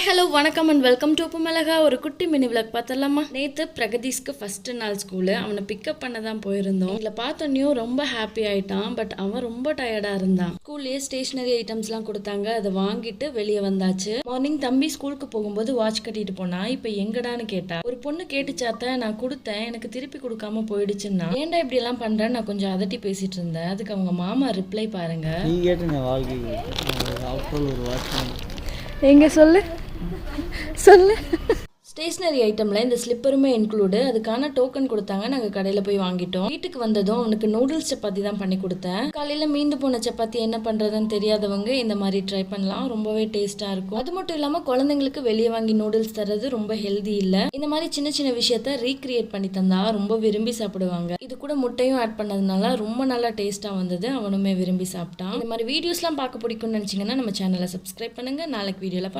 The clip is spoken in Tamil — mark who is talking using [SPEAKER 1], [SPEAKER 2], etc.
[SPEAKER 1] ஹாய் ஹலோ வணக்கம் அண்ட் வெல்கம் டு உப்புமிளகா. ஒரு குட்டி மினி விளாக் பார்த்தலாமா? நேற்று பிரகதீஷ்க்கு ஃபர்ஸ்ட் நாள் ஸ்கூலு. அவனை பிக்கப் பண்ண தான் போயிருந்தோம். இதில் பார்த்தோன்னையும் ரொம்ப ஹாப்பி ஆயிட்டான். பட் அவன் ரொம்ப டயர்டாக இருந்தான். ஸ்கூல்லேயே ஸ்டேஷ்னரி ஐட்டம்ஸ்லாம் கொடுத்தாங்க. அதை வாங்கிட்டு வெளியே வந்தாச்சு. மார்னிங் தம்பி ஸ்கூலுக்கு போகும்போது வாட்ச் கட்டிட்டு போனான். இப்போ எங்கடான்னு கேட்டா. ஒரு பொண்ணு கேட்டுச்சாத்த, நான் கொடுத்தேன், எனக்கு திருப்பி கொடுக்காம போயிடுச்சுன்னா. ஏன்டா இப்படி எல்லாம் பண்றேன், நான் கொஞ்சம் அதட்டி பேசிட்டு இருந்தேன். அதுக்கு அவங்க மாமா ரிப்ளை பாருங்க. எங்க சொல்லு சொல்லு. ஸ்டேஷ்னரி ஐட்டமில் இந்த ஸ்லிப்பருமே இன்க்ளூடு. அதுக்கான டோக்கன் கொடுத்தாங்க. நாங்கள் கடையில் போய் வாங்கிட்டோம். வீட்டுக்கு வந்ததும் அவனுக்கு நூடுல்ஸ் சப்பாத்தி தான் பண்ணி கொடுத்தேன். காலையில் மீந்து போன சப்பாத்தி என்ன பண்ணுறதுன்னு தெரியாதவங்க இந்த மாதிரி ட்ரை பண்ணலாம். ரொம்பவே டேஸ்ட்டாக இருக்கும். அது மட்டும் இல்லாமல் குழந்தைங்களுக்கு வெளியே வாங்கி நூடுல்ஸ் தர்றது ரொம்ப ஹெல்தி இல்லை. இந்த மாதிரி சின்ன சின்ன விஷயத்த ரீக்ரியேட் பண்ணி தந்தா ரொம்ப விரும்பி சாப்பிடுவாங்க. இது கூட முட்டையும் ஆட் பண்ணதுனால ரொம்ப நல்லா டேஸ்ட்டாக வந்தது. அவனுமே விரும்பி சாப்பிட்டான். இந்த மாதிரி வீடியோஸ்லாம் பார்க்க பிடிக்கும்னு நினச்சிங்கன்னா நம்ம சேனலை சப்ஸ்கிரைப் பண்ணுங்கள். நாளைக்கு வீடியோவில்